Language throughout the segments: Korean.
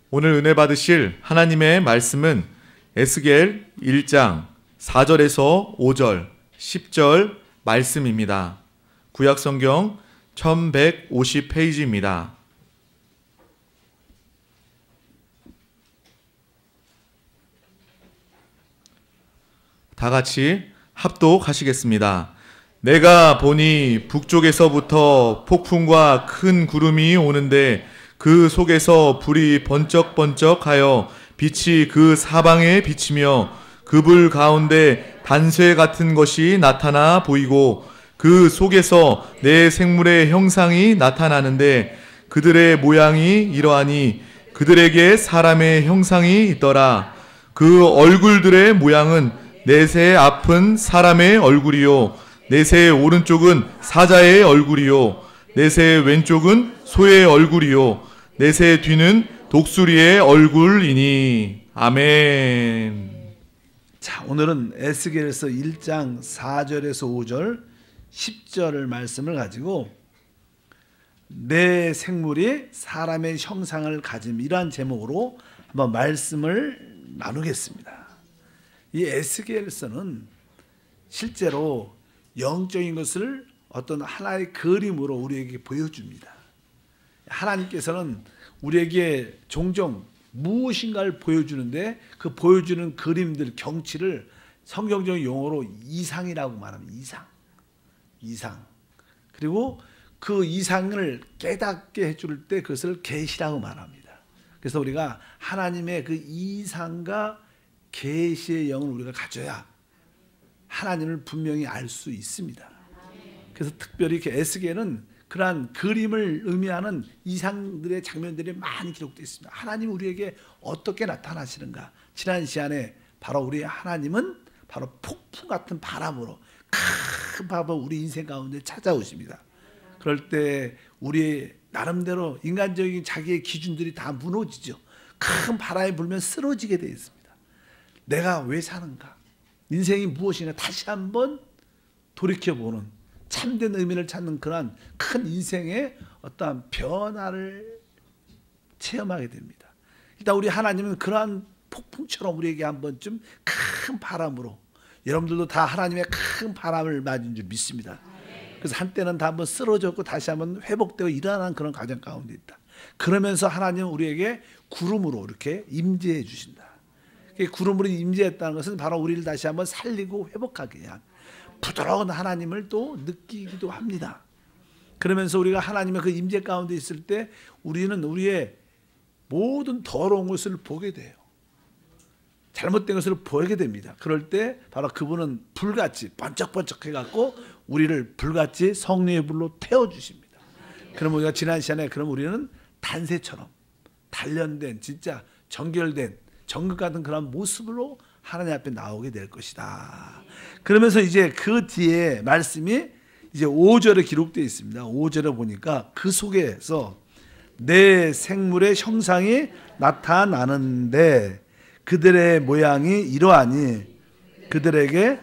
오늘 은혜 받으실 하나님의 말씀은 에스겔 1장 4절에서 5절, 10절 말씀입니다. 구약성경 1150페이지입니다. 다 같이 합독하시겠습니다. 내가 보니 북쪽에서부터 폭풍과 큰 구름이 오는데 그 속에서 불이 번쩍번쩍하여 빛이 그 사방에 비치며 그 불 가운데 단쇠 같은 것이 나타나 보이고 그 속에서 네 생물의 형상이 나타나는데 그들의 모양이 이러하니 그들에게 사람의 형상이 있더라. 그 얼굴들의 모양은 넷의 앞은 사람의 얼굴이요 넷의 오른쪽은 사자의 얼굴이요 넷의 왼쪽은 소의 얼굴이요 넷의 뒤는 독수리의 얼굴이니. 아멘. 자, 오늘은 에스겔에서 1장 4절에서 5절 10절을 말씀을 가지고 내 생물이 사람의 형상을 가짐, 이러한 제목으로 한번 말씀을 나누겠습니다. 이 에스겔서는 실제로 영적인 것을 어떤 하나의 그림으로 우리에게 보여줍니다. 하나님께서는 우리에게 종종 무엇인가를 보여주는데 그 보여주는 그림들, 경치를 성경적인 용어로 이상이라고 말합니다. 이상. 그리고 그 이상을 깨닫게 해줄 때 그것을 계시라고 말합니다. 그래서 우리가 하나님의 그 이상과 계시의 영을 우리가 가져야 하나님을 분명히 알 수 있습니다. 그래서 특별히 에스겔은 그러한 그림을 의미하는 이상들의 장면들이 많이 기록되어 있습니다. 하나님 우리에게 어떻게 나타나시는가. 지난 시간에 바로 우리 하나님은 바로 폭풍 같은 바람으로 큰 바람으로 우리 인생 가운데 찾아오십니다. 그럴 때 우리의 나름대로 인간적인 자기의 기준들이 다 무너지죠. 큰 바람이 불면 쓰러지게 되어 있습니다. 내가 왜 사는가? 인생이 무엇이냐? 다시 한번 돌이켜보는, 참된 의미를 찾는 그러한 큰 인생의 어떠한 변화를 체험하게 됩니다. 일단 우리 하나님은 그러한 폭풍처럼 우리에게 한 번쯤 큰 바람으로, 여러분들도 다 하나님의 큰 바람을 맞은 줄 믿습니다. 그래서 한때는 다 한번 쓰러졌고 다시 한번 회복되고 일어나는 그런 과정 가운데 있다. 그러면서 하나님은 우리에게 구름으로 이렇게 임재해 주신다. 구름으로 임재했다는 것은 바로 우리를 다시 한번 살리고 회복하게 위한 부드러운 하나님을 또 느끼기도 합니다. 그러면서 우리가 하나님의 그 임재 가운데 있을 때 우리는 우리의 모든 더러운 것을 보게 돼요. 잘못된 것을 보게 됩니다. 그럴 때 바로 그분은 불같이 번쩍번쩍 해갖고 우리를 불같이 성령의 불로 태워주십니다. 그럼 우리가 지난 시간에 그럼 우리는 단새처럼 단련된 진짜 정결된 정금 같은 그런 모습으로 하나님 앞에 나오게 될 것이다. 그러면서 이제 그 뒤에 말씀이 이제 5절에 기록되어 있습니다. 5절에 보니까 그 속에서 내 생물의 형상이 나타나는데 그들의 모양이 이러하니 그들에게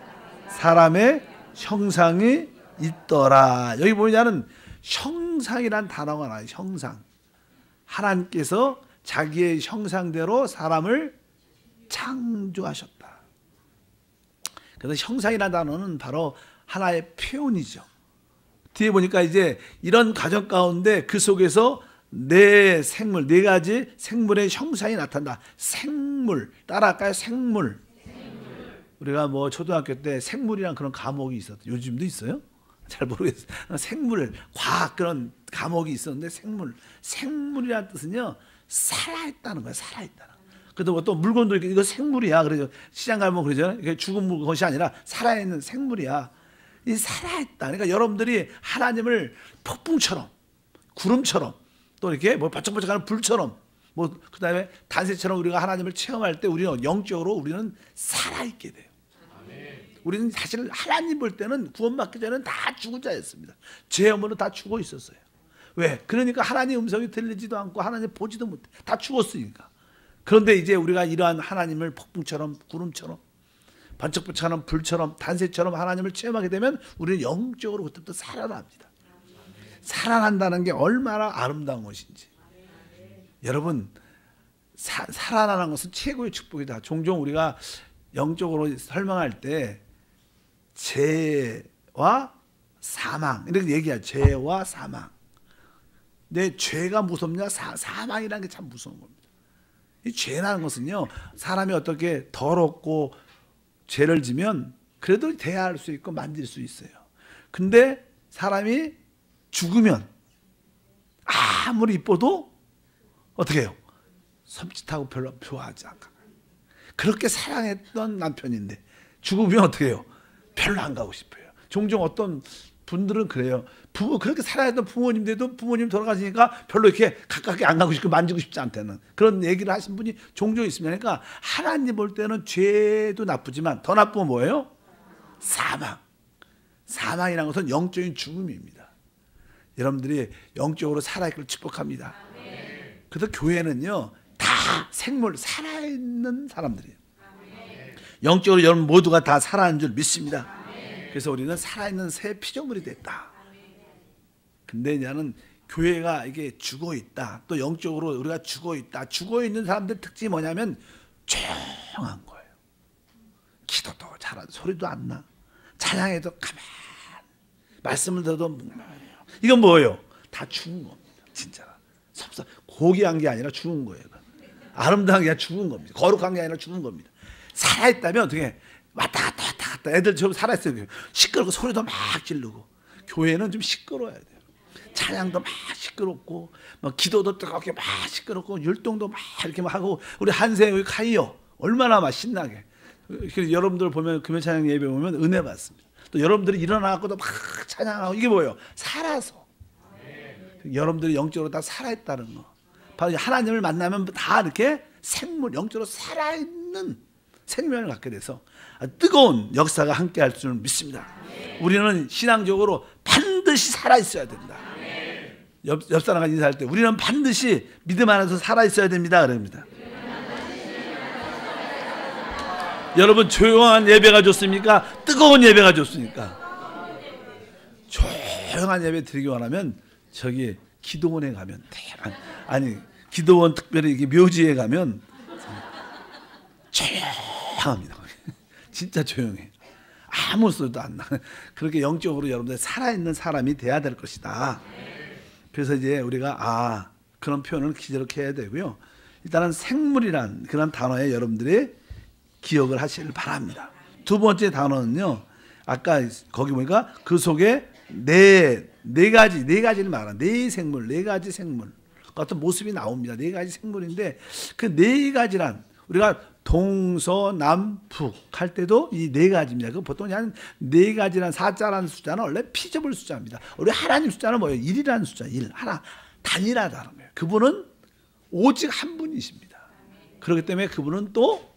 사람의 형상이 있더라. 여기 보면은 형상이란 단어가 나와요. 형상. 하나님께서 자기의 형상대로 사람을 창조하셨다. 그래서 형상이라는 단어는 바로 하나의 표현이죠. 뒤에 보니까 이제 이런 과정 가운데 그 속에서 네 생물, 네 가지 생물의 형상이 나타난다. 생물, 따라할까요? 생물. 우리가 뭐 초등학교 때 생물이란 그런 과목이 있었죠. 요즘도 있어요? 잘 모르겠어요. 생물, 과학 그런 과목이 있었는데 생물이라는 뜻은요, 살아있다는 거예요. 살아있다는. 그래도 또 물건도 이렇게 이거 생물이야. 그래서 시장 가면 그러죠. 이게 죽은 것이 아니라 살아있는 생물이야. 이 살아있다. 그러니까 여러분들이 하나님을 폭풍처럼, 구름처럼, 또 이렇게 뭐 바짝바짝하는 불처럼, 뭐 그다음에 단새처럼 우리가 하나님을 체험할 때 우리는 영적으로 우리는 살아있게 돼요. 우리는 사실 하나님 볼 때는 구원받기 전에는 다 죽은 자였습니다. 죄 없으로 다 죽어 있었어요. 왜? 그러니까 하나님 음성이 들리지도 않고 하나님 보지도 못해. 다 죽었으니까. 그런데 이제 우리가 이러한 하나님을 폭풍처럼 구름처럼 번쩍번쩍하는 불처럼 단새처럼 하나님을 체험하게 되면 우리는 영적으로 그때부터 살아납니다. 살아난다는 게 얼마나 아름다운 것인지. 여러분 살아나는 것은 최고의 축복이다. 종종 우리가 영적으로 설명할 때 죄와 사망 이렇게 얘기하죠. 죄와 사망. 내 죄가 무섭냐? 사망이라는 게 참 무서운 겁니다. 이 죄라는 것은요, 사람이 어떻게 더럽고 죄를 지면 그래도 대할 수 있고 만질 수 있어요. 근데 사람이 죽으면 아무리 이뻐도 어떻게 해요? 섬찟하고 별로 좋아하지 않아. 그렇게 사랑했던 남편인데 죽으면 어떻게 해요? 별로 안 가고 싶어요. 종종 어떤 분들은 그래요. 그렇게 사랑했던 부모님들도 부모님 돌아가시니까 별로 이렇게 가깝게 안 가고 싶고 만지고 싶지 않다는 그런 얘기를 하신 분이 종종 있습니다. 그러니까 하나님 볼 때는 죄도 나쁘지만 더 나쁜 건 뭐예요? 사망. 사망이라는 것은 영적인 죽음입니다. 여러분들이 영적으로 살아있기를 축복합니다. 그래서 교회는요, 다 생물, 살아있는 사람들이에요. 영적으로 여러분 모두가 다 살아있는 줄 믿습니다. 그래서 우리는 살아있는 새 피조물이 됐다. 근데 이제는 교회가 이게 죽어 있다. 또 영적으로 우리가 죽어 있다. 죽어 있는 사람들 특징이 뭐냐면 조용한 거예요. 기도도 잘하고 소리도 안 나. 찬양해도 가만. 말씀을 들어도 이건 뭐예요? 다 죽은 겁니다. 진짜. 고귀한 게 아니라 죽은 거예요. 아름다운 게 아니라 죽은 겁니다. 거룩한 게 아니라 죽은 겁니다. 살아있다면 어떻게 왔다 갔다 왔다 갔다 애들처럼 살아있어요. 시끄럽고 소리도 막 지르고. 교회는 좀 시끄러워야 돼요. 찬양도 막 시끄럽고 막 기도도 뜨겁게 막 시끄럽고 율동도 막 이렇게 막 하고 우리 한세 우리 카이어 얼마나 막 신나게. 여러분들 보면 금요 찬양 예배 보면 은혜 받습니다. 또 여러분들이 일어나고도 막 찬양하고 이게 뭐예요? 살아서. 여러분들이 영적으로 다 살아있다는 거. 바로 하나님을 만나면 다 이렇게 생물, 영적으로 살아있는 생명을 갖게 돼서 뜨거운 역사가 함께 할 줄을 믿습니다. 우리는 신앙적으로 반드시 살아있어야 된다. 옆 사람과 인사할 때 우리는 반드시 믿음 안에서 살아있어야 됩니다. 그럽니다. 여러분 조용한 예배가 좋습니까? 뜨거운 예배가 좋습니까? 조용한 예배 드리기 원하면 저기 기도원에 가면 아니 기도원 특별히 이게 묘지에 가면 조용합니다. 진짜 조용해. 아무 소리도 안 나. 그렇게 영적으로 여러분들 살아있는 사람이 돼야 될 것이다. 그래서 이제 우리가 그런 표현을 기억해야 되고요. 일단은 생물이란 그런 단어에 여러분들이 기억을 하시길 바랍니다. 두 번째 단어는요. 아까 거기 보니까 그 속에 네 가지를 말한 네 생물, 네 가지 생물 어떤 모습이 나옵니다. 네 가지 생물인데 그 네 가지란 우리가 동서남북 할 때도 이 네 가지입니다. 그 보통 한 네 가지란 사자라는 숫자는 원래 피조물 숫자입니다. 우리 하나님 숫자는 뭐예요? 1이라는 숫자, 1 하나 단일하다는 거예요. 그분은 오직 한 분이십니다. 그렇기 때문에 그분은 또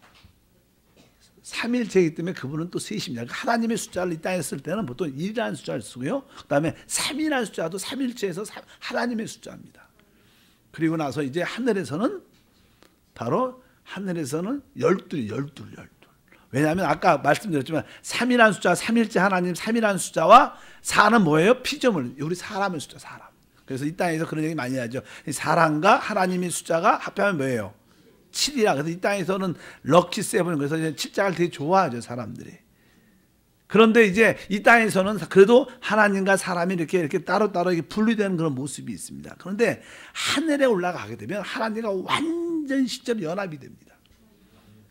삼일체이기 때문에 그분은 또 셋입니다. 하나님의 숫자를 이 땅에 쓸 때는 보통 1이라는 숫자를 쓰고요. 그 다음에 3이라는 숫자도 삼일체에서 하나님의 숫자입니다. 그리고 나서 이제 하늘에서는 바로 하늘에서는 12. 왜냐하면 아까 말씀드렸지만 3이라는 숫자, 삼일체 하나님 3이라는 숫자와 4는 뭐예요? 피조물, 우리 사람의 숫자, 사람. 그래서 이 땅에서 그런 얘기 많이 하죠. 사람과 하나님의 숫자가 합하면 뭐예요? 7이라. 그래서 이 땅에서는 럭키 세븐, 그래서 이제 7자를 되게 좋아하죠, 사람들이. 그런데 이제 이 땅에서는 그래도 하나님과 사람이 이렇게 따로따로 이렇게 분리되는 그런 모습이 있습니다. 그런데 하늘에 올라가게 되면 하나님과 완전 실제로 연합이 됩니다.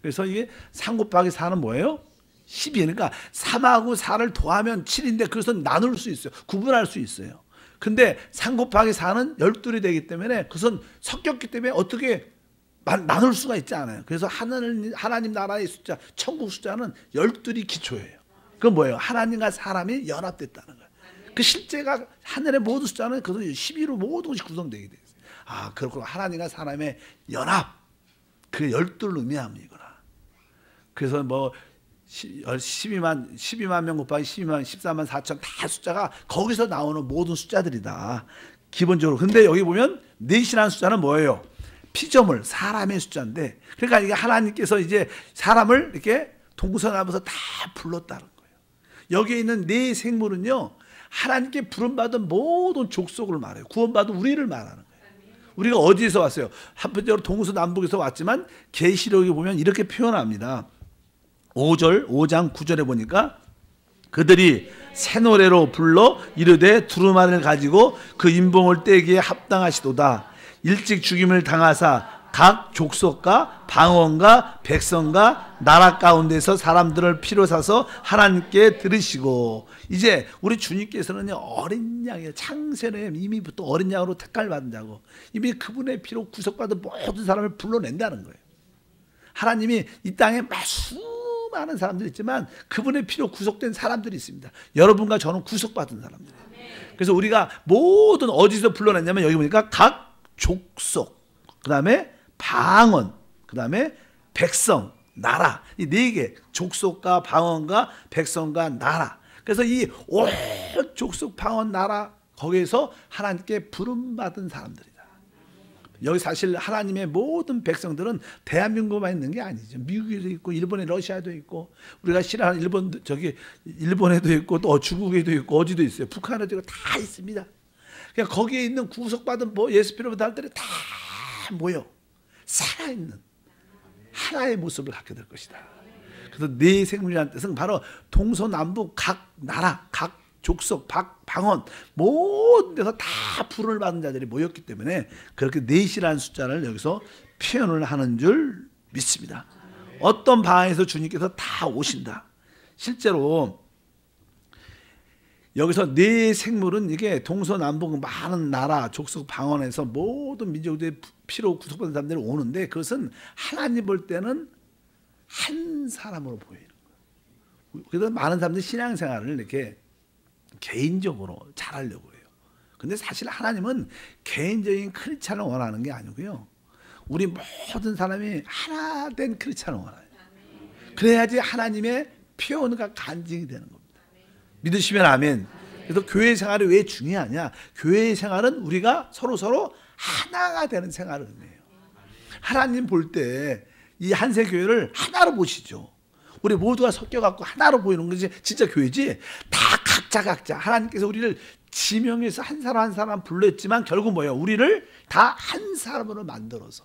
그래서 이게 3 곱하기 4는 뭐예요? 10이. 그러니까 3하고 4를 더하면 7인데 그래서 나눌 수 있어요. 구분할 수 있어요. 근데 3 곱하기 4는 12이 되기 때문에 그것은 섞였기 때문에 어떻게 나눌 수가 있지 않아요. 그래서 하나님 나라의 숫자, 천국 숫자는 12이 기초예요. 그건 뭐예요? 하나님과 사람이 연합됐다는 거예요. 그 실제가 하늘의 모든 숫자는 그것은 12로 모든 것이 구성되게 되어 있어요. 그렇구나. 하나님과 사람의 연합. 그게 12를 의미합니다. 그래서 뭐 12만 명 곱하기 14만 4천 다 숫자가 거기서 나오는 모든 숫자들이다. 기본적으로. 근데 여기 보면 넷이라는 숫자는 뭐예요? 피조물, 사람의 숫자인데, 그러니까 이게 하나님께서 이제 사람을 이렇게 동서남에서 다 불렀다는 거예요. 여기에 있는 네 생물은요, 하나님께 부름받은 모든 족속을 말해요. 구원받은 우리를 말하는 거예요. 우리가 어디에서 왔어요? 한편적으로 동서남북에서 왔지만 계시록에 보면 이렇게 표현합니다. 5장 9절에 보니까 그들이 새 노래로 불러 이르되 두루마리를 가지고 그 인봉을 떼기에 합당하시도다. 일찍 죽임을 당하사 각 족속과 방언과 백성과 나라 가운데서 사람들을 피로 사서 하나님께 들으시고. 이제 우리 주님께서는 어린 양이에요. 창세에 이미부터 어린 양으로 택할 받은 자고 이미 그분의 피로 구속받은 모든 사람을 불러낸다는 거예요. 하나님이 이 땅에 수많은 사람들이 있지만 그분의 피로 구속된 사람들이 있습니다. 여러분과 저는 구속받은 사람들이에요. 그래서 우리가 모든 어디서 불러냈냐면 여기 보니까 각 족속, 그 다음에 방언, 그 다음에 백성, 나라, 이 네 개, 족속과 방언과 백성과 나라. 그래서 이 온 족속, 방언, 나라 거기에서 하나님께 부름받은 사람들이다. 여기 사실 하나님의 모든 백성들은 대한민국만 있는 게 아니죠. 미국에도 있고 일본에 러시아도 있고 우리가 싫어하는 일본에도 있고 또 중국에도 있고 어디도 있어요. 북한에도 있고 다 있습니다. 그러니까 거기에 있는 구속받은 예수 필요로 달들이 다 모여 살아있는 하나의 모습을 갖게 될 것이다. 그래서 네 생물이라는 뜻은 바로 동서남북 각 나라, 각 족속, 방언 모든 데서 다 부름을 받은 자들이 모였기 때문에 그렇게 넷이라는 숫자를 여기서 표현을 하는 줄 믿습니다. 어떤 방에서 주님께서 다 오신다. 실제로 여기서 네 생물은 이게 동서남북 많은 나라, 족속, 방언에서 모든 민족들의 피로 구속받은 사람들이 오는데 그것은 하나님 볼 때는 한 사람으로 보이는 거예요. 그래서 많은 사람들이 신앙생활을 이렇게 개인적으로 잘하려고 해요. 근데 사실 하나님은 개인적인 크리스찬을 원하는 게 아니고요. 우리 모든 사람이 하나 된 크리스찬을 원해요. 그래야지 하나님의 표현과 간증이 되는 겁니다. 믿으시면 아멘. 그래서 교회 생활이 왜 중요하냐? 교회 생활은 우리가 서로 하나가 되는 생활을 의미해요. 하나님 볼 때 이 한세 교회를 하나로 보시죠. 우리 모두가 섞여갖고 하나로 보이는 것이 진짜 교회지. 다 각자 하나님께서 우리를 지명해서 한 사람 한 사람 불렀지만 결국 뭐예요? 우리를 다 한 사람으로 만들어서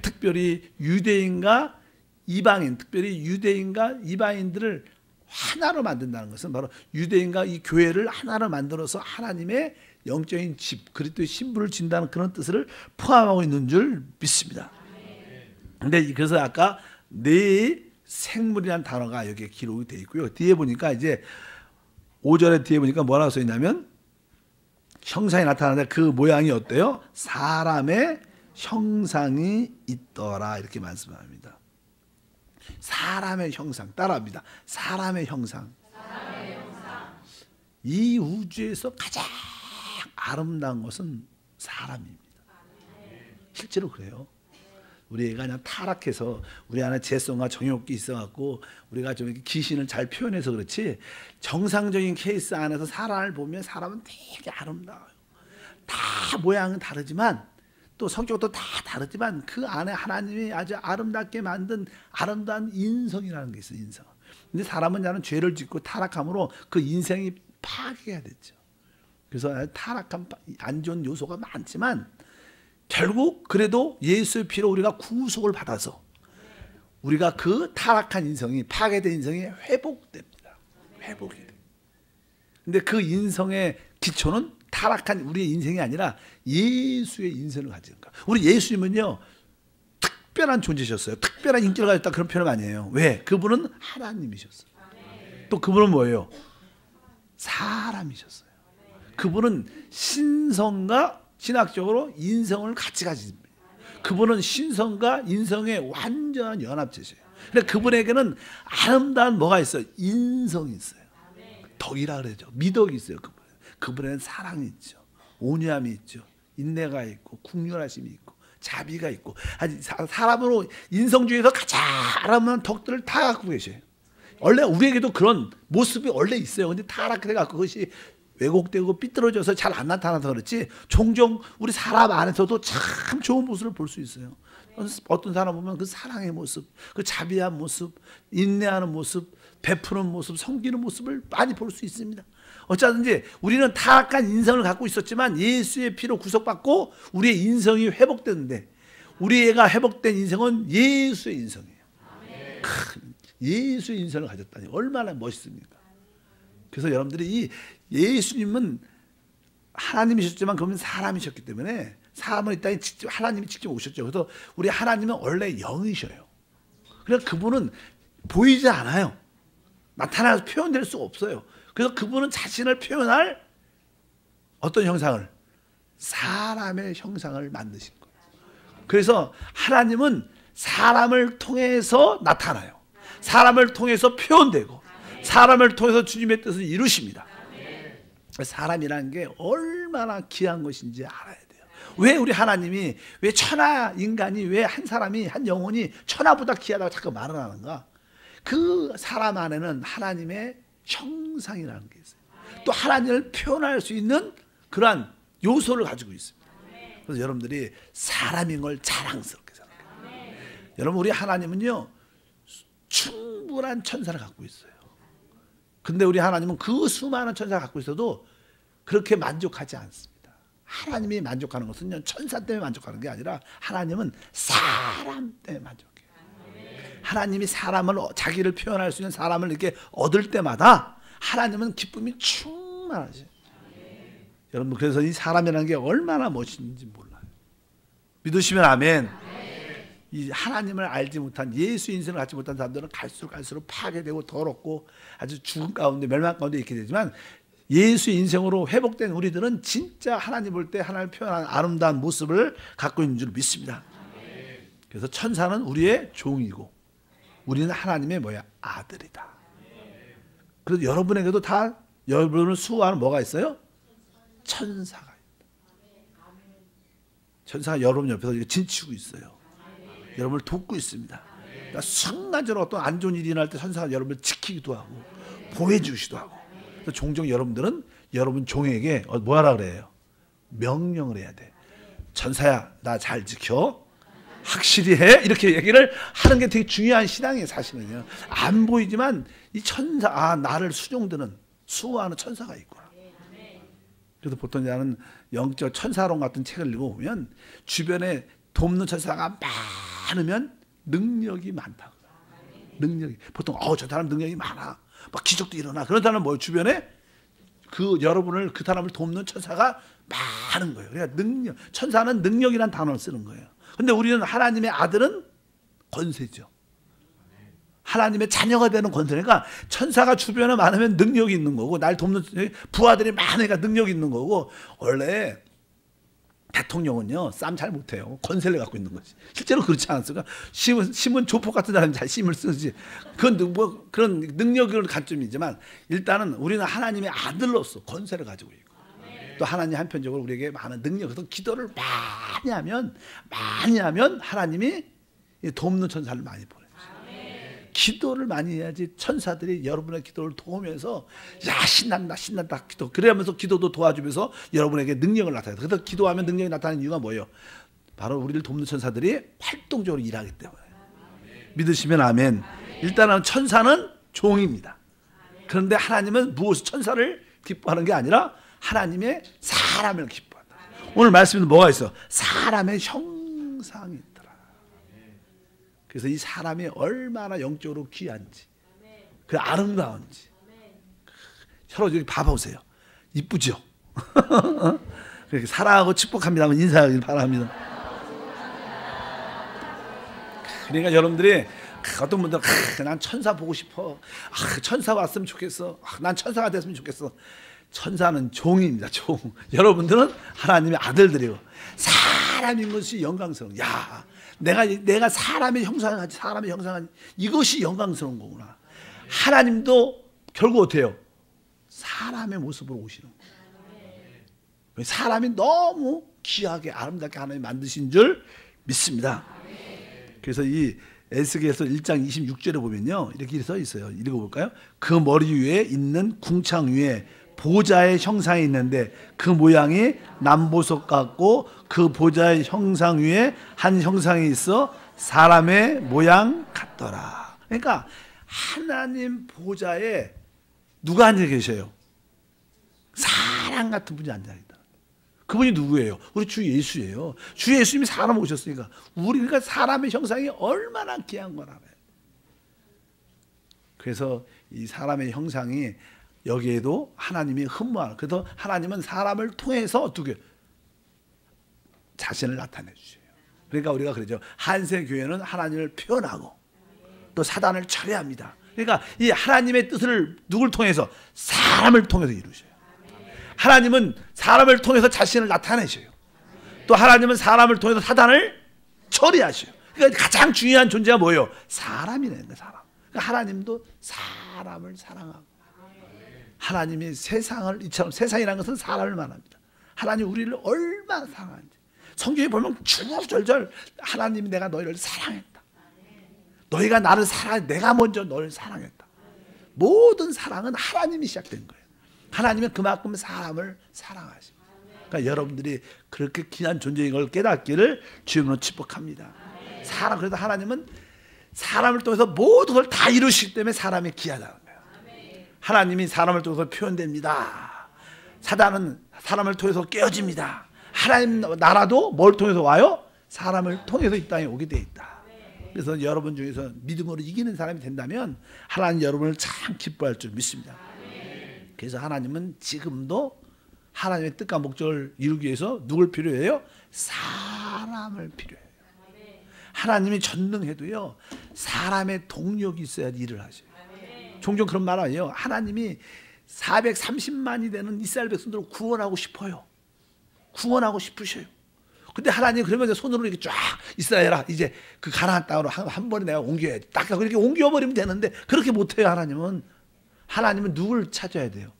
특별히 유대인과 이방인, 특별히 유대인과 이방인들을 하나로 만든다는 것은 바로 유대인과 이 교회를 하나로 만들어서 하나님의 영적인 집, 그리스도의 신부를 진다는 그런 뜻을 포함하고 있는 줄 믿습니다. 근데 그래서 아까 네 생물이라는 단어가 여기에 기록이 되어 있고요. 뒤에 보니까 이제 5절에 뒤에 보니까 뭐라고 써 있냐면 형상이 나타나는데 그 모양이 어때요? 사람의 형상이 있더라 이렇게 말씀합니다. 사람의 형상 따라합니다. 사람의 형상. 이 우주에서 가장 아름다운 것은 사람입니다. 실제로 그래요. 우리가 그냥 타락해서 우리 안에 재성과 정욕이 있어갖고 우리가 좀 귀신을 잘 표현해서 그렇지 정상적인 케이스 안에서 사람을 보면 사람은 되게 아름다워요. 다 모양은 다르지만 또 성격도 다 다르지만 그 안에 하나님이 아주 아름답게 만든 아름다운 인성이라는 게 있어요. 인성. 근데 사람은 나는 죄를 짓고 타락함으로 그 인생이 파괴가 됐죠. 그래서 타락한 안 좋은 요소가 많지만 결국 그래도 예수의 피로 우리가 구속을 받아서 우리가 그 타락한 인성이 파괴된 인성이 회복됩니다. 회복이 돼요. 근데 그 인성의 기초는 타락한 우리의 인생이 아니라 예수의 인생을 가지는 거예요. 우리 예수님은요 특별한 존재셨어요. 특별한 인격을 가졌다 그런 표현 아니에요. 왜? 그분은 하나님이셨어요. 또 그분은 뭐예요? 사람이셨어요. 그분은 신성과 신학적으로 인성을 같이 가집니다. 그분은 신성과 인성의 완전한 연합체예요. 근데 그분에게는 아름다운 뭐가 있어요? 인성이 있어요. 덕이라 그러죠. 미덕이 있어요. 그분에는 사랑이 있죠. 온유함이 있죠. 인내가 있고 국률하심이 있고 자비가 있고 사람으로 인성 중에서 가장 아름다운 덕들을 다 갖고 계셔요. 원래 우리에게도 그런 모습이 원래 있어요. 근데 타락해 갖고 그것이 왜곡되고 삐뚤어져서 잘 안 나타나서 그렇지 종종 우리 사람 안에서도 참 좋은 모습을 볼 수 있어요. 어떤 사람 보면 그 사랑의 모습, 그 자비한 모습, 인내하는 모습, 베푸는 모습, 섬기는 모습을 많이 볼 수 있습니다. 어쩌든지 우리는 타락한 인성을 갖고 있었지만 예수의 피로 구속받고 우리의 인성이 회복되는데, 우리가 회복된 인성은 예수의 인성이에요. 예수의 인성을 가졌다니 얼마나 멋있습니까? 그래서 여러분들이 이 예수님은 하나님이셨지만 그러면 사람이셨기 때문에, 사람은 이 땅에 직접 하나님이 직접 오셨죠. 그래서 우리 하나님은 원래 영이셔요. 그래서 그분은 보이지 않아요. 나타나서 표현될 수가 없어요. 그래서 그분은 자신을 표현할 어떤 형상을, 사람의 형상을 만드신 거예요. 그래서 하나님은 사람을 통해서 나타나요. 사람을 통해서 표현되고 사람을 통해서 주님의 뜻을 이루십니다. 사람이라는 게 얼마나 귀한 것인지 알아야 돼요. 왜 우리 하나님이, 왜 천하 인간이, 왜 한 사람이, 한 영혼이 천하보다 귀하다고 자꾸 말을 하는가? 그 사람 안에는 하나님의 형상이라는 게 있어요. 또 하나님을 표현할 수 있는 그러한 요소를 가지고 있습니다. 그래서 여러분들이 사람인 걸 자랑스럽게 생각해요. 여러분, 우리 하나님은요 충분한 천사를 갖고 있어요. 근데 우리 하나님은 그 수많은 천사를 갖고 있어도 그렇게 만족하지 않습니다. 하나님이 만족하는 것은요 천사 때문에 만족하는 게 아니라 하나님은 사람 때문에 만족해요. 하나님이 사람을, 자기를 표현할 수 있는 사람을 이렇게 얻을 때마다 하나님은 기쁨이 충만하죠. 여러분, 그래서 이 사람이라는 게 얼마나 멋있는지 몰라요. 믿으시면 아멘. 이 하나님을 알지 못한, 예수 인생을 갖지 못한 사람들은 갈수록 파괴되고 더럽고 아주 죽음 가운데, 멸망 가운데 있게 되지만, 예수 인생으로 회복된 우리들은 진짜 하나님 볼 때 하나님을 표현하는 아름다운 모습을 갖고 있는 줄 믿습니다. 그래서 천사는 우리의 종이고 우리는 하나님의 아들이다. 그래서 여러분에게도 다 여러분을 수호하는 뭐가 있어요? 천사가 있다. 천사가 여러분 옆에서 진치고 있어요. 여러분을 돕고 있습니다. 그러니까 순간적으로 어떤 안 좋은 일이 날 때 천사가 여러분을 지키기도 하고 보호해주기도 하고. 그래서 종종 여러분들은 여러분 종에게 뭐하라 그래요? 명령을 해야 돼. 천사야, 나 잘 지켜. 확실히 해. 이렇게 얘기를 하는 게 되게 중요한 신앙이에요. 사실은요. 안 보이지만 이 천사, 나를 수종드는, 수호하는 천사가 있구나. 그래서 보통 나는 영적 천사론 같은 책을 읽어보면 주변에 돕는 천사가 많으면 능력이 많다고. 능력이. 보통 저 사람 능력이 많아. 막 기적도 일어나. 그런 사람은 뭐예요? 주변에 여러분을, 그 사람을 돕는 천사가 많은 거예요. 그러니까 능력, 천사는 능력이라는 단어를 쓰는 거예요. 근데 우리는 하나님의 아들은 권세죠. 하나님의 자녀가 되는 권세니까 천사가 주변에 많으면 능력이 있는 거고, 날 돕는 부하들이 많으니까 능력이 있는 거고. 원래 대통령은요 싸움 잘 못해요. 권세를 갖고 있는 거지. 실제로 그렇지 않습니까? 신문 조폭 같은 사람이 잘 힘을 쓰지. 그건 뭐 그런 능력을 간점이지만, 일단은 우리는 하나님의 아들로서 권세를 가지고 있고, 또 하나님 한편적으로 우리에게 많은 능력, 그래서 기도를 많이 하면 하나님이 돕는 천사를 많이 보내요. 기도를 많이 해야지 천사들이 여러분의 기도를 도우면서 신난다 기도, 그러면서 기도도 도와주면서 여러분에게 능력을 나타내요. 그래서 기도하면 능력이 나타나는 이유가 뭐예요? 바로 우리를 돕는 천사들이 활동적으로 일하기 때문에. 믿으시면 아멘. 일단은 천사는 종입니다. 그런데 하나님은 무엇을, 천사를 기뻐하는 게 아니라 하나님의 사람을 기뻐한다. 오늘 말씀에는 뭐가 있어? 사람의 형상이 있더라. 그래서 이 사람이 얼마나 영적으로 귀한지, 그 아름다운지. 서로 여기 봐보세요. 이쁘죠? 그렇게 사랑하고 축복합니다 하면 인사하길 바랍니다. 그러니까 여러분들이, 어떤 분들은 난 천사 보고 싶어. 천사 왔으면 좋겠어. 난 천사가 됐으면 좋겠어. 천사는 종입니다. 종. 여러분들은 하나님의 아들들이고 사람인 것이 영광스러워. 내가 사람의 형상을 이것이 영광스러운 거구나. 하나님도 결국 어때요? 사람의 모습으로 오시는 거예요. 사람이 너무 귀하게 아름답게 하나님 만드신 줄 믿습니다. 그래서 이 에스겔서 1장 26절에 보면요 이렇게 써 있어요. 읽어볼까요? 그 머리 위에 있는 궁창 위에 보좌의 형상이 있는데 그 모양이 남보석 같고 그 보좌의 형상 위에 한 형상이 있어 사람의 모양 같더라. 그러니까 하나님 보좌에 누가 앉아 계셔요? 사람 같은 분이 앉아 있다. 그분이 누구예요? 우리 주 예수예요. 주 예수님이 사람 오셨으니까 우리가 사람의 형상이 얼마나 귀한 걸 알아요. 그래서 이 사람의 형상이 여기에도 하나님이 흠모하는, 그래서 하나님은 사람을 통해서 어떻게 자신을 나타내 주셔요. 그러니까 우리가 그러죠. 한세교회는 하나님을 표현하고 또 사단을 철회합니다. 그러니까 이 하나님의 뜻을 누굴 통해서? 사람을 통해서 이루셔요. 하나님은 사람을 통해서 자신을 나타내셔요. 또 하나님은 사람을 통해서 사단을 처리하셔요. 그러니까 가장 중요한 존재가 뭐예요? 사람이라는 거예요. 사람. 그러니까 하나님도 사람을 사랑하고, 하나님이 세상을, 이처럼 세상이라는 것은 사람을 말합니다. 하나님 우리를 얼마나 사랑하는지 성경에 보면 줄줄줄 하나님이 내가 너희를 사랑했다. 너희가 나를 사랑해. 내가 먼저 너를 사랑했다. 모든 사랑은 하나님이 시작된 거예요. 하나님은 그만큼 사람을 사랑하십니다. 그러니까 여러분들이 그렇게 귀한 존재인 걸 깨닫기를 주님으로 축복합니다. 사람, 그래서 하나님은 사람을 통해서 모든 걸 다 이루시기 때문에 사람이 귀하다는 거예요. 하나님이 사람을 통해서 표현됩니다. 사단은 사람을 통해서 깨어집니다. 하나님 나라도 뭘 통해서 와요? 사람을 통해서 이 땅에 오게 돼 있다. 그래서 여러분 중에서 믿음으로 이기는 사람이 된다면 하나님 여러분을 참 기뻐할 줄 믿습니다. 그래서 하나님은 지금도 하나님의 뜻과 목적을 이루기 위해서 누굴 필요해요? 사람을 필요해요. 하나님이 전능해도요, 사람의 동력이 있어야지 일을 하셔요. 종종 그런 말 아니에요. 하나님이 430만이 되는 이스라엘 백성들을 구원하고 싶어요. 구원하고 싶으셔요. 근데 하나님 그러면 손으로 이렇게 쫙 이스라엘아 이제 그 가나안 땅으로 한 번에 내가 옮겨야지. 딱 그렇게 옮겨버리면 되는데 그렇게 못해요. 하나님은 누굴 찾아야 돼요?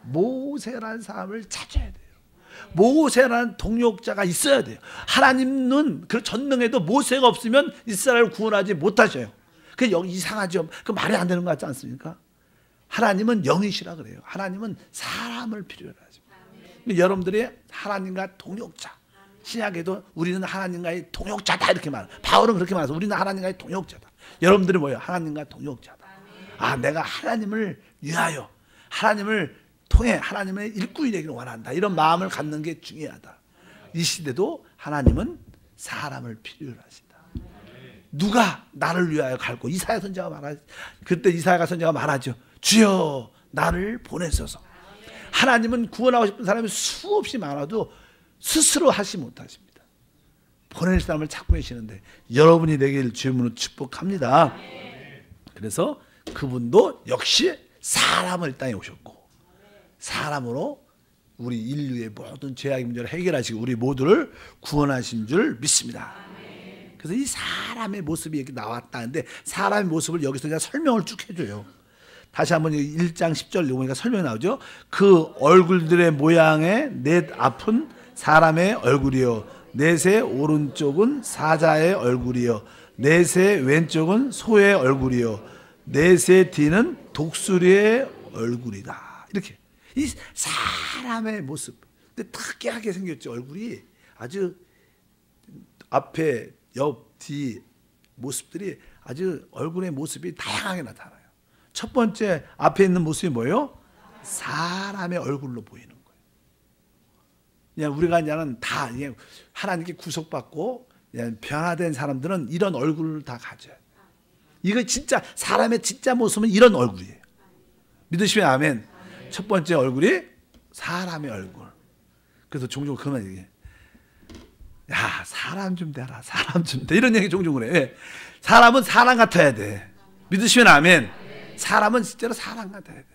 모세라는 사람을 찾아야 돼요. 모세라는 동력자가 있어야 돼요. 하나님은 그 전능해도 모세가 없으면 이스라엘을 구원하지 못하셔요. 그게 이상하죠. 그 말이 안 되는 것 같지 않습니까? 하나님은 영이시라 그래요. 하나님은 사람을 필요로 하십니다. 여러분들이 하나님과 동역자, 신약에도 우리는 하나님과의 동역자다 이렇게 말해요. 바울은 그렇게 말해서 우리는 하나님과의 동역자다. 여러분들이 뭐예요? 하나님과 동역자다. 아, 내가 하나님을 위하여 하나님을 통해 하나님의 일꾼이 되기를 원한다. 이런 마음을 갖는 게 중요하다. 이 시대도 하나님은 사람을 필요로 하신다. 누가 나를 위하여 갈고, 이사야 선지자가 말하죠. 그때 이사야 선지자가 말하죠. 주여 나를 보내소서. 하나님은 구원하고 싶은 사람이 수없이 많아도 스스로 하시 못하십니다. 보낼 사람을 찾고 계시는데 여러분이 되길 주님으로 축복합니다. 그래서 그분도 역시 사람을 땅에 오셨고 사람으로 우리 인류의 모든 죄악의 문제를 해결하시고 우리 모두를 구원하신 줄 믿습니다. 그래서 이 사람의 모습이 이렇게 나왔다는데 사람의 모습을 여기서 그냥 설명을 쭉 해줘요. 다시 한번 1장 10절 보니까 설명이 나오죠. 그 얼굴들의 모양의 넷 앞은 사람의 얼굴이요, 넷의 오른쪽은 사자의 얼굴이요, 넷의 왼쪽은 소의 얼굴이요, 넷의 뒤는 독수리의 얼굴이다. 이렇게 이 사람의 모습, 근데 특이하게 생겼죠. 얼굴이 아주 앞에 옆, 뒤 모습들이 아주 얼굴의 모습이 다양하게 나타나요. 첫 번째 앞에 있는 모습이 뭐예요? 사람의 얼굴로 보이는 거예요. 그냥 우리가 그냥 다 하나님께 구속받고 변화된 사람들은 이런 얼굴을 다 가져요. 이거 진짜 사람의 진짜 모습은 이런 얼굴이에요. 믿으시면 아멘. 첫 번째 얼굴이 사람의 얼굴. 그래서 종종 그런 얘기해. 야, 사람 좀 되라. 사람 좀 돼. 이런 얘기 종종 그래. 사람은 사람 같아야 돼. 믿으시면 아멘. 사람은 실제로 사람 같아야 돼.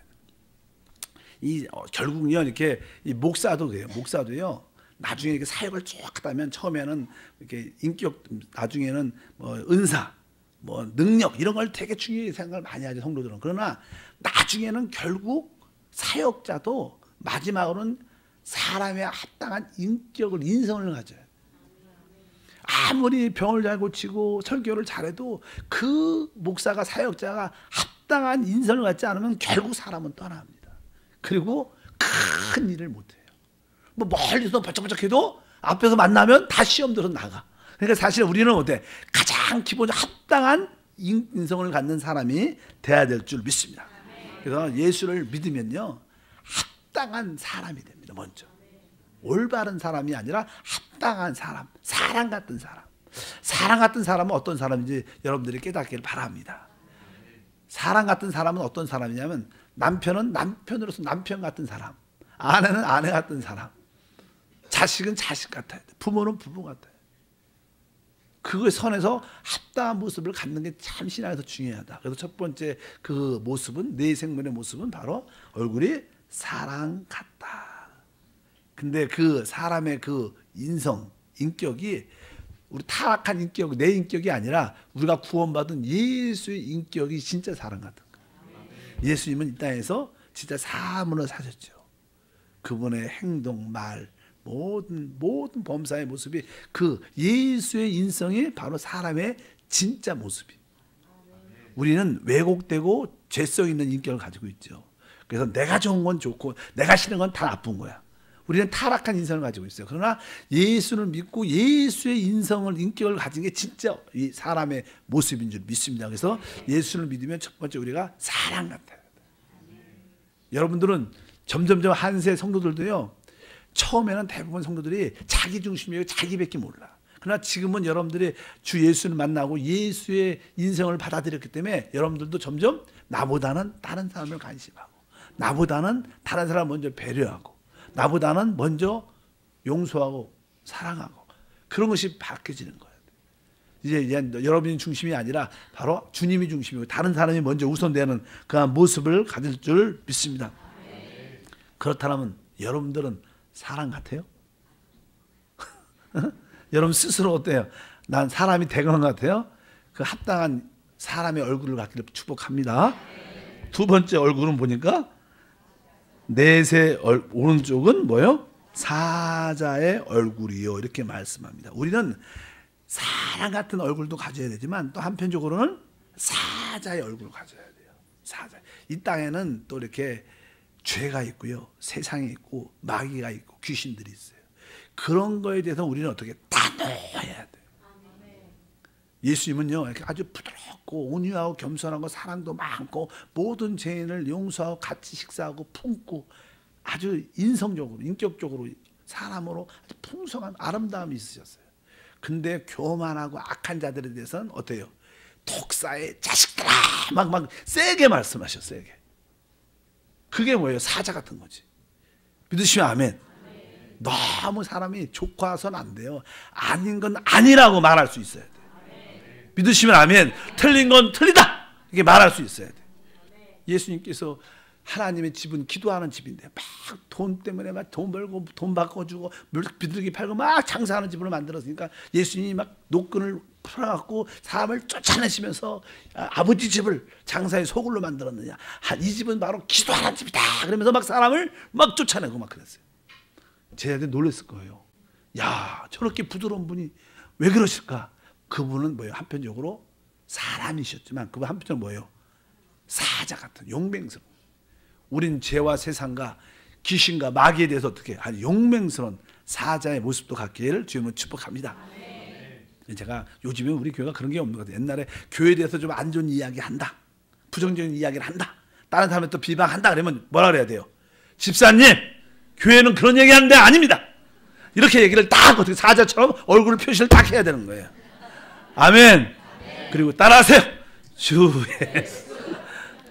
결국은요, 이렇게 이 목사도 그래요. 목사도요, 나중에 이렇게 사역을 쭉 하다면 처음에는 이렇게 인격, 나중에는 뭐 은사, 뭐 능력 이런 걸 되게 중요히 생각을 많이 하죠, 성도들은. 그러나 나중에는 결국 사역자도 마지막으로는 사람의 합당한 인격을, 인성을 가져요. 아무리 병을 잘 고치고 설교를 잘해도 그 목사가, 사역자가 합당한 인성을 갖지 않으면 결국 사람은 떠납니다. 그리고 큰 일을 못해요. 뭐 멀리서 번쩍번쩍해도 앞에서 만나면 다 시험 들어 나가. 그러니까 사실 우리는 어때? 가장 기본적으로 합당한 인성을 갖는 사람이 돼야 될 줄 믿습니다. 그래서 예수를 믿으면요, 합당한 사람이 됩니다. 먼저 올바른 사람이 아니라 합당한 사람, 사랑 같은 사람. 사랑 같은 사람은 어떤 사람인지 여러분들이 깨닫기를 바랍니다. 사랑 같은 사람은 어떤 사람이냐면, 남편은 남편으로서 남편 같은 사람, 아내는 아내 같은 사람, 자식은 자식 같아야 돼, 부모는 부모 같아야 돼. 그 선에서 합당한 모습을 갖는 게 참 신앙에서 중요하다. 그래서 첫 번째 그 모습은, 내 생물의 모습은 바로 얼굴이 사랑 같다. 근데 그 사람의 그 인성, 인격이 우리 타락한 인격, 내 인격이 아니라 우리가 구원받은 예수의 인격이 진짜 사랑 같은 거예요. 예수님은 이 땅에서 진짜 사람으로 사셨죠. 그분의 행동, 말, 모든 범사의 모습이 그 예수의 인성이 바로 사람의 진짜 모습이에요. 우리는 왜곡되고 죄성 있는 인격을 가지고 있죠. 그래서 내가 좋은 건 좋고 내가 싫은 건 다 나쁜 거야. 우리는 타락한 인성을 가지고 있어요. 그러나 예수를 믿고 예수의 인성을, 인격을 가진 게 진짜 이 사람의 모습인 줄 믿습니다. 그래서 예수를 믿으면 첫 번째 우리가 사랑 같아요. 여러분들은 점점점 한세 성도들도요, 처음에는 대부분 성도들이 자기 중심이고 자기밖에 몰라. 그러나 지금은 여러분들이 주 예수를 만나고 예수의 인성을 받아들였기 때문에 여러분들도 점점 나보다는 다른 사람을 관심하고, 나보다는 다른 사람을 먼저 배려하고, 나보다는 먼저 용서하고 사랑하고, 그런 것이 바뀌어지는 거예요. 이제 여러분이 중심이 아니라 바로 주님이 중심이고 다른 사람이 먼저 우선되는 그런 모습을 가질 줄 믿습니다. 그렇다면 여러분들은 사랑 같아요? 여러분 스스로 어때요? 난 사람이 되는 것 같아요? 그 합당한 사람의 얼굴을 갖기를 축복합니다. 두 번째 얼굴은 보니까 넷의 오른쪽은 뭐요? 사자의 얼굴이요, 이렇게 말씀합니다. 우리는 사랑 같은 얼굴도 가져야 되지만 또 한편적으로는 사자의 얼굴을 가져야 돼요. 사자. 이 땅에는 또 이렇게 죄가 있고요, 세상이 있고 마귀가 있고 귀신들이 있어요. 그런 거에 대해서 우리는 어떻게 단호해야 돼요. 예수님은요, 이렇게 아주 부드럽고 온유하고 겸손하고 사랑도 많고 모든 죄인을 용서하고 같이 식사하고 품고 아주 인성적으로, 인격적으로 사람으로 아주 풍성한 아름다움이 있으셨어요. 근데 교만하고 악한 자들에 대해서는 어때요? 독사의 자식들아! 막 세게 말씀하셨어요. 세게. 그게 뭐예요? 사자 같은 거지. 믿으시면 아멘. 너무 사람이 족화선 안 돼요. 아닌 건 아니라고 말할 수 있어야 돼요. 믿으시면 아멘. 틀린 건 틀리다, 이게 말할 수 있어야 돼요. 예수님께서 하나님의 집은 기도하는 집인데 막 돈 때문에 막 돈 벌고 돈 바꿔주고 비둘기 팔고 막 장사하는 집으로 만들었으니까 예수님이 막 노끈을 풀어갖고 사람을 쫓아내시면서 아버지 집을 장사의 소굴로 만들었느냐, 이 집은 바로 기도하는 집이다 그러면서 막 사람을 막 쫓아내고 막 그랬어요. 제자들이 놀랐을 거예요. 야, 저렇게 부드러운 분이 왜 그러실까? 그분은 뭐예요? 한편적으로 사람이셨지만 그분 한편적으로 뭐예요? 사자 같은 용맹스러운. 우린 죄와 세상과 귀신과 마귀에 대해서 어떻게 아주 용맹스러운 사자의 모습도 갖기를 주님은 축복합니다. 제가 요즘에 우리 교회가 그런 게 없는 것 같아요. 옛날에 교회에 대해서 좀 안 좋은 이야기 한다, 부정적인 이야기를 한다, 다른 사람을 또 비방한다 그러면 뭐라 그래야 돼요? 집사님, 교회는 그런 얘기 하는데 아닙니다. 이렇게 얘기를 딱 어떻게 사자처럼 얼굴 표시를 딱 해야 되는 거예요. 아멘. 그리고 따라하세요.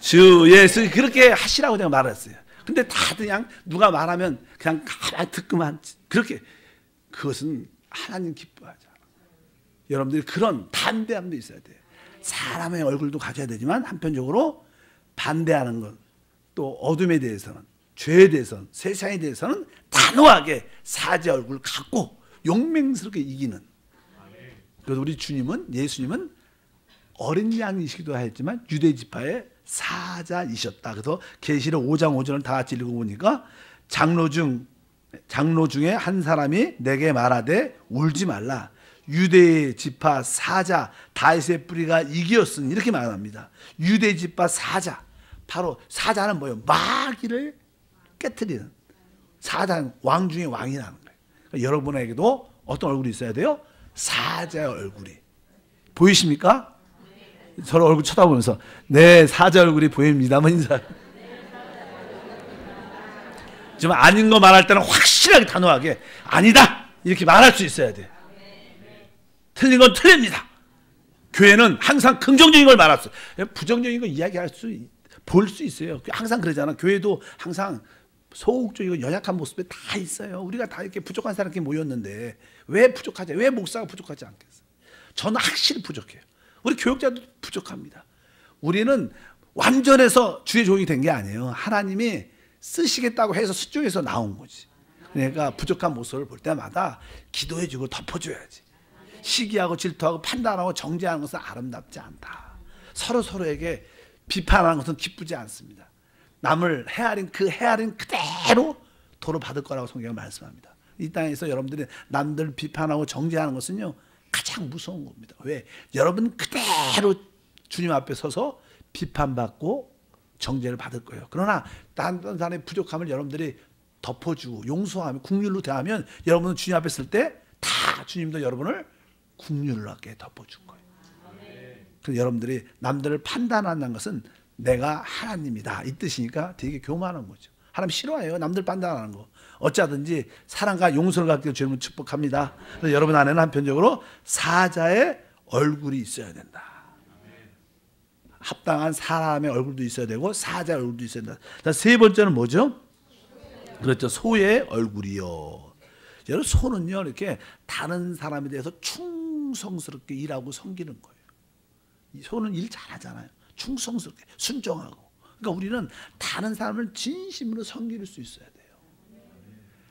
주 예수 그렇게 하시라고 제가 말했어요. 근데 다들 그냥 누가 말하면 그냥 가만히 듣고만, 그렇게, 그것은 하나님 기뻐하지 않아요. 여러분들이 그런 반대함도 있어야 돼요. 사람의 얼굴도 가져야 되지만 한편적으로 반대하는 것, 또 어둠에 대해서는, 죄에 대해서는, 세상에 대해서는 단호하게 사자 얼굴을 갖고 용맹스럽게 이기는. 그래서 우리 주님은, 예수님은 어린 양이시기도 했지만 유대 지파의 사자이셨다. 그래서 계시록 5장 5절을 다 같이 읽어보니까 장로 중에 한 사람이 내게 말하되 울지 말라. 유대 지파 사자 다윗의 뿌리가 이기었으니, 이렇게 말합니다. 유대 지파 사자, 바로 사자는 뭐예요? 마귀를 깨트리는, 사자, 왕 중에 왕이라는 거예요. 그러니까 여러분에게도 어떤 얼굴이 있어야 돼요? 사자의 얼굴이. 보이십니까? 서로 얼굴 쳐다보면서 네, 사자 얼굴이 보입니다. 인사. 좀 아닌 거 말할 때는 확실하게 단호하게 아니다 이렇게 말할 수 있어야 돼. 틀린 건 틀립니다. 교회는 항상 긍정적인 걸 말할 수, 부정적인 거 이야기할 수, 볼 수 있어요. 항상 그러잖아. 교회도 항상 소극적이고 연약한 모습이 다 있어요. 우리가 다 이렇게 부족한 사람끼리 모였는데 왜 부족하지? 왜 목사가 부족하지 않겠어요? 저는 확실히 부족해요. 우리 교육자도 부족합니다. 우리는 완전해서 주의 종이 된 게 아니에요. 하나님이 쓰시겠다고 해서 수중에서 나온 거지. 그러니까 부족한 모습을 볼 때마다 기도해주고 덮어줘야지. 시기하고 질투하고 판단하고 정죄하는 것은 아름답지 않다. 서로에게 비판하는 것은 기쁘지 않습니다. 남을 헤아린 그 헤아린 그대로 도로 받을 거라고 성경은 말씀합니다. 이 땅에서 여러분들이 남들 비판하고 정죄하는 것은요 가장 무서운 겁니다. 왜? 여러분 그대로 주님 앞에 서서 비판받고 정죄를 받을 거예요. 그러나 다른 사람의 부족함을 여러분들이 덮어주고 용서하며 국률로 대하면 여러분은 주님 앞에 있을 때 다 주님도 여러분을 국률하게 덮어준 거예요. 그래서 여러분들이 남들을 판단한다는 것은 내가 하나님이다 이 뜻이니까 되게 교만한 거죠. 하나님 싫어해요. 남들 판단하는 거. 어쩌든지 사랑과 용서를 갖기를 주님은 축복합니다. 그래서 여러분 안에는 한편적으로 사자의 얼굴이 있어야 된다. 합당한 사람의 얼굴도 있어야 되고 사자의 얼굴도 있어야 된다. 자, 세 번째는 뭐죠? 그렇죠. 소의 얼굴이요. 여러분 소는요 이렇게 다른 사람에 대해서 충성스럽게 일하고 섬기는 거예요. 이 소는 일 잘하잖아요. 충성스럽게 순종하고. 그러니까 우리는 다른 사람을 진심으로 섬길 수 있어야 돼요.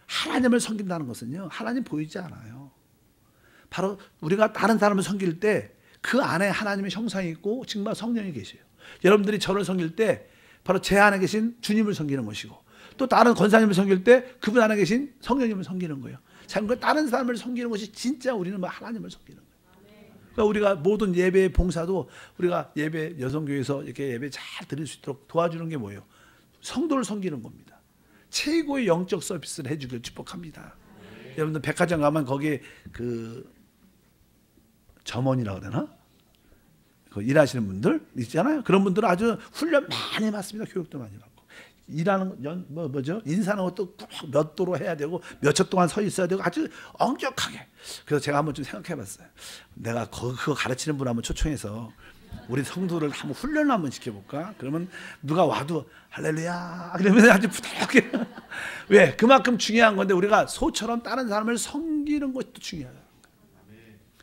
하나님을 섬긴다는 것은요 하나님 보이지 않아요. 바로 우리가 다른 사람을 섬길 때 그 안에 하나님의 형상이 있고 정말 성령이 계세요. 여러분들이 저를 섬길 때 바로 제 안에 계신 주님을 섬기는 것이고 또 다른 권사님을 섬길 때 그분 안에 계신 성령님을 섬기는 거예요. 참 다른 사람을 섬기는 것이 진짜 우리는 하나님을 섬기는 거예요. 그러니까 우리가 모든 예배 봉사도 우리가 예배 여성교회에서 이렇게 예배 잘 드릴 수 있도록 도와주는 게 뭐예요? 성도를 섬기는 겁니다. 최고의 영적 서비스를 해주길 축복합니다. 여러분들 백화점 가면 거기에 그 점원이라고 되나? 그 일하시는 분들 있잖아요. 그런 분들은 아주 훈련 많이 받습니다. 교육도 많이 받고 일하는 뭐죠? 인사하는 것도 꼭 몇 도로 해야 되고 몇 초 동안 서 있어야 되고 아주 엄격하게. 그래서 제가 한번 좀 생각해봤어요. 내가 그거 가르치는 분 한번 초청해서 우리 성도를 한번 훈련을 한번 시켜볼까? 그러면 누가 와도 할렐루야 그러면 아주 부드럽게 왜? 그만큼 중요한 건데 우리가 소처럼 다른 사람을 섬기는 것도 중요해요.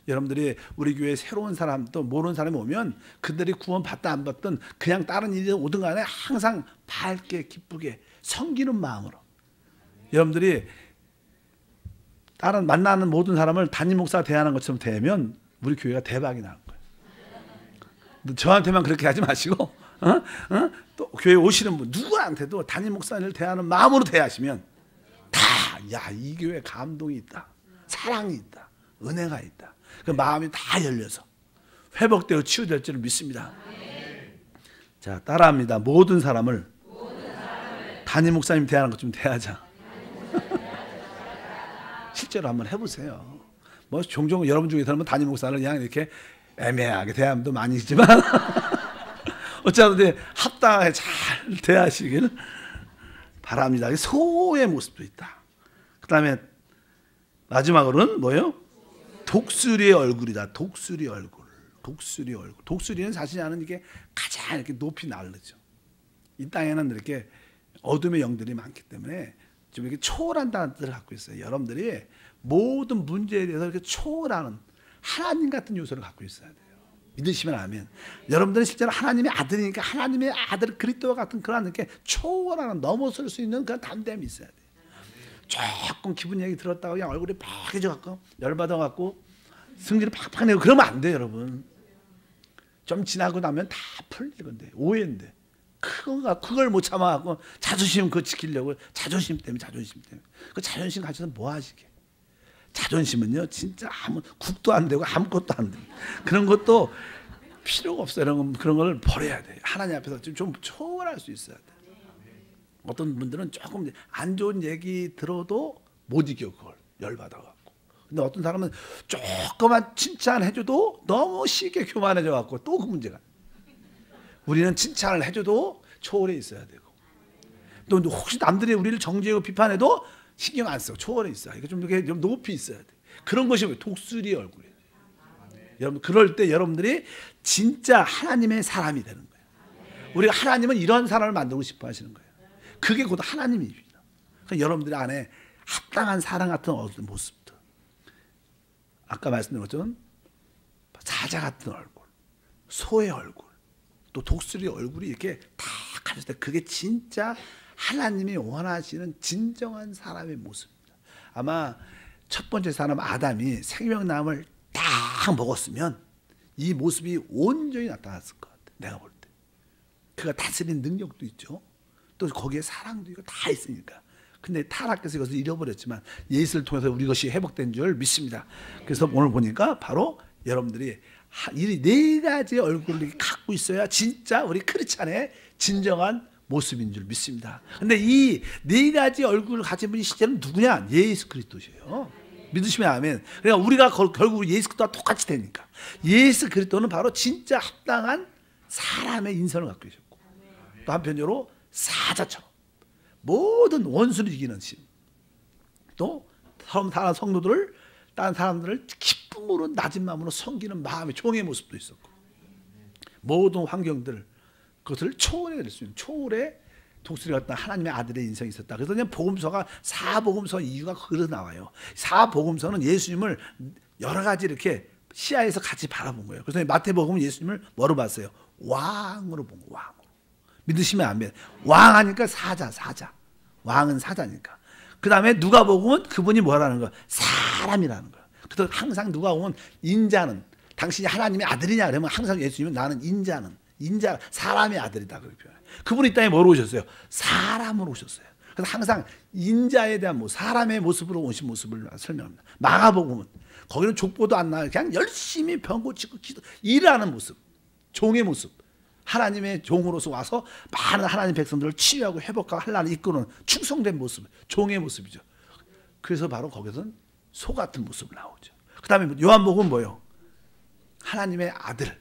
여러분들이 우리 교회에 새로운 사람 또 모르는 사람이 오면 그들이 구원 받다 안 받든 그냥 다른 일이 오든 간에 항상 밝게 기쁘게 섬기는 마음으로 여러분들이 다른 만나는 모든 사람을 담임 목사 대하는 것처럼 대하면 우리 교회가 대박이 나는 거예요. 저한테만 그렇게 하지 마시고 또 교회 오시는 분 누구한테도 담임 목사를 대하는 마음으로 대하시면 다 야, 이 교회에 감동이 있다. 사랑이 있다. 은혜가 있다. 그 마음이 다 열려서 회복되어 치유될 줄을 믿습니다. 자, 따라합니다. 모든 사람을 담임 목사님 대하는 것 좀 대하자. 실제로 한번 해보세요. 뭐 종종 여러분 중에서는 담임 목사를 그냥 이렇게 애매하게 대하는 분도 많이 있지만 어쨌든 합당하게 잘 대하시기를 바랍니다. 소의 모습도 있다. 그 다음에 마지막으로는 뭐예요? 독수리의 얼굴이다. 독수리 얼굴. 독수리 얼굴. 독수리는 자신이 아는 이게 가장 이렇게 높이 날르죠. 이 땅에는 이렇게 어둠의 영들이 많기 때문에 좀 이렇게 초월한다는 뜻을 갖고 있어요. 여러분들이 모든 문제에 대해서 이렇게 초월하는 하나님 같은 요소를 갖고 있어야 돼요. 믿으시면 아멘. 여러분들은 실제로 하나님의 아들이니까 하나님의 아들 그리스도와 같은 그런 이렇게 초월하는 넘어설 수 있는 그런 담대함이 있어야 돼요. 조금 기분 얘기 들었다고 그냥 얼굴이 빨개져 갖고 열받아 갖고 승질을 팍팍 내고 그러면 안 돼요, 여러분. 좀 지나고 나면 다 풀릴 건데 오해인데 그걸 못 참아 갖고 자존심 그거 지키려고 자존심 때문에 그 자존심 가지고는 뭐 하시게? 자존심은요 진짜 아무 국도 안 되고 아무것도 안 돼. 그런 것도 필요가 없어요. 그런 걸 버려야 돼요. 하나님 앞에서 좀 초월할 수 있어야 돼. 어떤 분들은 조금 안 좋은 얘기 들어도 못 이겨 그걸 열받아갖고. 근데 어떤 사람은 조금만 칭찬해줘도 너무 쉽게 교만해져갖고 또 그 문제가. 우리는 칭찬을 해줘도 초월해 있어야 되고, 또 혹시 남들이 우리를 정죄하고 비판해도 신경 안 써. 초월해 있어야. 이거 좀 이렇게 좀 높이 있어야 돼. 그런 것이 독수리의 얼굴이에요. 여러분, 그럴 때 여러분들이 진짜 하나님의 사람이 되는 거예요. 우리가 하나님은 이런 사람을 만들고 싶어 하시는 거예요. 그게 곧 하나님입니다. 그러니까 여러분들 안에 합당한 사랑 같은 모습들, 아까 말씀드린 것처럼 사자 같은 얼굴, 소의 얼굴, 또 독수리의 얼굴이 이렇게 다 가졌을 때 그게 진짜 하나님이 원하시는 진정한 사람의 모습입니다. 아마 첫 번째 사람 아담이 생명나무를 딱 먹었으면 이 모습이 온전히 나타났을 것 같아요. 내가 볼 때. 그가 다스리는 능력도 있죠. 또 거기에 사랑도 있고 다 있으니까. 근데 타락해서 이것을 잃어버렸지만 예수를 통해서 우리 것이 회복된 줄 믿습니다. 그래서 오늘 보니까 바로 여러분들이 이 네 가지 얼굴을 갖고 있어야 진짜 우리 크리스찬의 진정한 모습인 줄 믿습니다. 근데 이 네 가지 얼굴을 가진 분이 실제는 누구냐? 예수 그리스도예요. 믿으시면 아멘. 그러니까 우리가 결국 예수 그리스도와 똑같이 되니까. 예수 그리스도는 바로 진짜 합당한 사람의 인성을 갖고 계셨고, 또 한편으로 사자처럼 모든 원수를 이기는 신, 또 다른 성도들을, 다른 사람들을 기쁨으로 낮은 마음으로 섬기는 마음의 종의 모습도 있었고, 모든 환경들 그것을 초월해낼 수 있는 초월의 독수리 같은 하나님의 아들의 인생이 있었다. 그래서 그냥 복음서가 사복음서 이유가 그래서 나와요. 사복음서는 예수님을 여러 가지 이렇게 시야에서 같이 바라본 거예요. 그래서 마태복음은 예수님을 뭐로 봤어요? 왕으로 본 거예요. 왕으로. 믿으시면 아멘. 왕하니까 사자. 왕은 사자니까. 그 다음에 누가복음은 그분이 뭐라는 거야? 사람이라는 거야. 그래서 항상 누가복음은 인자는, 당신이 하나님의 아들이냐 그러면 항상 예수님은 나는 인자, 사람의 아들이다 그렇게 표현해요. 그분이 이 땅에 뭐로 오셨어요? 사람으로 오셨어요. 그래서 항상 인자에 대한 사람의 모습으로 오신 모습을 설명합니다. 마가복음은 거기는 족보도 안 나와요. 그냥 열심히 병 고치고 일하는 모습, 종의 모습, 하나님의 종으로서 와서 많은 하나님 백성들을 치유하고 회복하고 하나님 이끄는 충성된 모습, 종의 모습이죠. 그래서 바로 거기서는 소 같은 모습을 나오죠. 그 다음에 요한복음은 뭐예요? 하나님의 아들,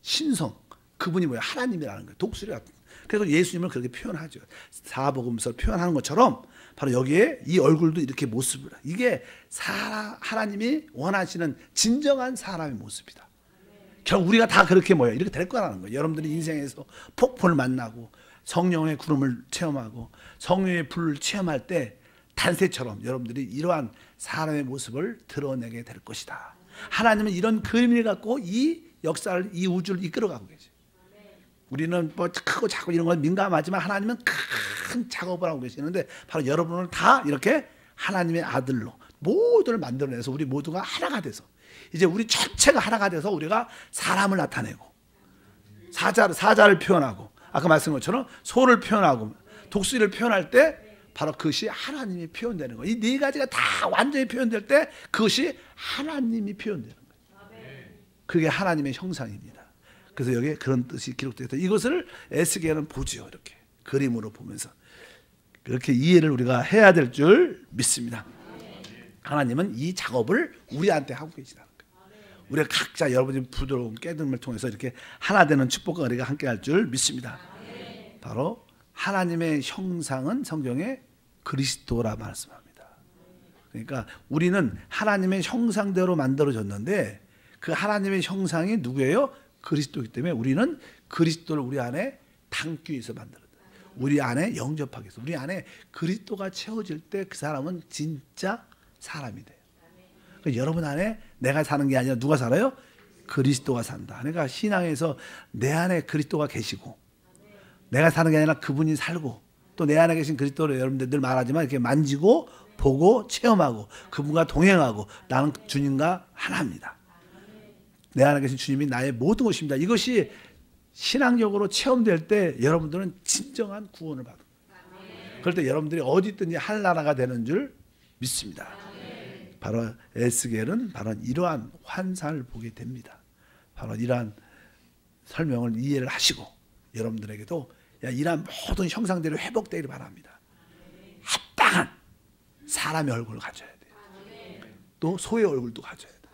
신성, 그분이 뭐예요? 하나님이라는 거예요. 독수리 같은. 그래서 예수님을 그렇게 표현하죠. 사복음서 표현하는 것처럼 바로 여기에 이 얼굴도 이렇게 모습을, 이게 하나님이 원하시는 진정한 사람의 모습이다. 결국 우리가 다 그렇게 뭐예요? 이렇게 될 거라는 거예요. 여러분들이 인생에서 폭포를 만나고 성령의 구름을 체험하고 성령의 불을 체험할 때 단새처럼 여러분들이 이러한 사람의 모습을 드러내게 될 것이다. 하나님은 이런 그림을 갖고 이 역사를, 이 우주를 이끌어가고 계세요. 우리는 뭐 크고 작고 이런 건 민감하지만 하나님은 큰 작업을 하고 계시는데 바로 여러분을 다 이렇게 하나님의 아들로 모두를 만들어내서 우리 모두가 하나가 돼서 이제 우리 전체가 하나가 돼서 우리가 사람을 나타내고 사자를 표현하고 아까 말씀한 것처럼 소를 표현하고 독수리를 표현할 때 바로 그것이 하나님이 표현되는 거예요. 이 네 가지가 다 완전히 표현될 때 그것이 하나님이 표현되는 거예요. 그게 하나님의 형상입니다. 그래서 여기에 그런 뜻이 기록되어 있다. 이것을 에스겔은 보지요. 이렇게 그림으로 보면서 그렇게 이해를 우리가 해야 될 줄 믿습니다. 하나님은 이 작업을 우리한테 하고 계시다는 거예요. 우리가 각자 여러분의 부드러운 깨달음을 통해서 이렇게 하나 되는 축복과 은혜가 함께 할 줄 믿습니다. 바로 하나님의 형상은 성경에 그리스도라 말씀합니다. 그러니까 우리는 하나님의 형상대로 만들어졌는데 그 하나님의 형상이 누구예요? 그리스도이기 때문에 우리는 그리스도를 우리 안에 담기 위해서 만들었다. 우리 안에 영접하기 위해서. 우리 안에 그리스도가 채워질 때 그 사람은 진짜 사람이 돼요. 그러니까 여러분 안에 내가 사는 게 아니라 누가 살아요? 그리스도가 산다. 그러니까 신앙에서 내 안에 그리스도가 계시고 내가 사는 게 아니라 그분이 살고 또 내 안에 계신 그리스도를 여러분들 늘 말하지만 이렇게 만지고 보고 체험하고 그분과 동행하고 나는 주님과 하나입니다. 내 안에 계신 주님이 나의 모든 것입니다. 이것이 신앙적으로 체험될 때 여러분들은 진정한 구원을 받은 거예요. 그럴 때 여러분들이 어디 있든지 할 나라가 되는 줄 믿습니다. 바로 에스겔은 바로 이러한 환상을 보게 됩니다. 바로 이러한 설명을 이해를 하시고 여러분들에게도 이러한 모든 형상대로 회복되기를 바랍니다. 합당한 사람의 얼굴을 가져야 돼요. 또 소의 얼굴도 가져야 돼요.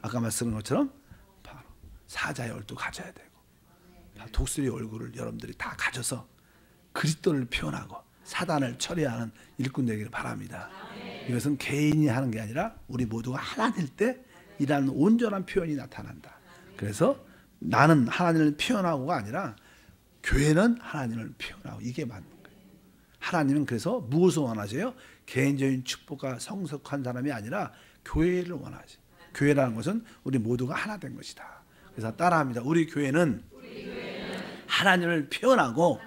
아까 말씀드린 것처럼 바로 사자의 얼굴도 가져야 되고, 독수리 얼굴을 여러분들이 다 가져서 그리스도를 표현하고 사단을 처리하는 일꾼 되기를 바랍니다. 이것은 개인이 하는 게 아니라 우리 모두가 하나 될 때 이러한 온전한 표현이 나타난다. 그래서 나는 하나님을 표현하고가 아니라 교회는 하나님을 표현하고, 이게 맞는 거예요. 하나님은 그래서 무엇을 원하세요? 개인적인 축복과 성숙한 사람이 아니라 교회를 원하지. 교회라는 것은 우리 모두가 하나 된 것이다. 그래서 따라합니다. 우리 교회는 하나님을 표현하고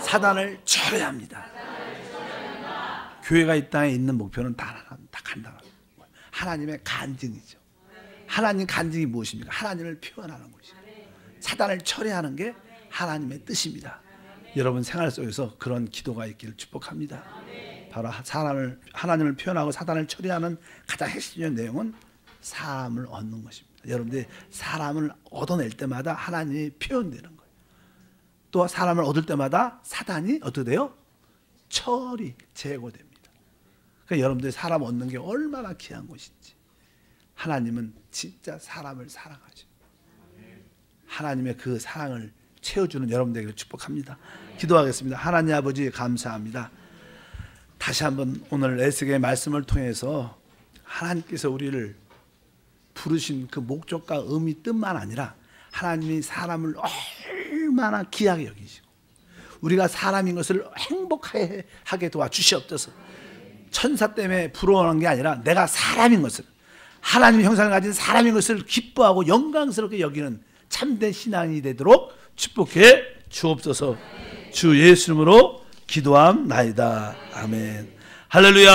사단을 처리합니다. 교회가 이 땅에 있는 목표는 다 간단한 거예요. 하나님의 간증이죠. 하나님 간증이 무엇입니까? 하나님을 표현하는 것이죠. 사단을 처리하는 게 하나님의 뜻입니다. 여러분 생활 속에서 그런 기도가 있기를 축복합니다. 바로 하나님을 표현하고 사단을 처리하는 가장 핵심적인 내용은 사람을 얻는 것입니다. 여러분들이 사람을 얻어낼 때마다 하나님이 표현되는 거예요. 또 사람을 얻을 때마다 사단이 어떻게 돼요? 제거됩니다. 그러니까 여러분들이 사람 얻는 게 얼마나 귀한 것인지. 하나님은 진짜 사람을 사랑하죠. 하나님의 그 사랑을 채워주는 여러분 되기를 축복합니다. 기도하겠습니다. 하나님 아버지 감사합니다. 다시 한번 오늘 에스겔의 말씀을 통해서 하나님께서 우리를 부르신 그 목적과 의미 뜻만 아니라 하나님이 사람을 얼마나 귀하게 여기시고 우리가 사람인 것을 행복하게 도와주시옵소서. 천사 때문에 부러워하는 게 아니라 내가 사람인 것을, 하나님의 형상을 가진 사람인 것을 기뻐하고 영광스럽게 여기는 참된 신앙이 되도록 축복해 주옵소서. 주 예수 이름으로 기도함나이다. 아멘. 할렐루야.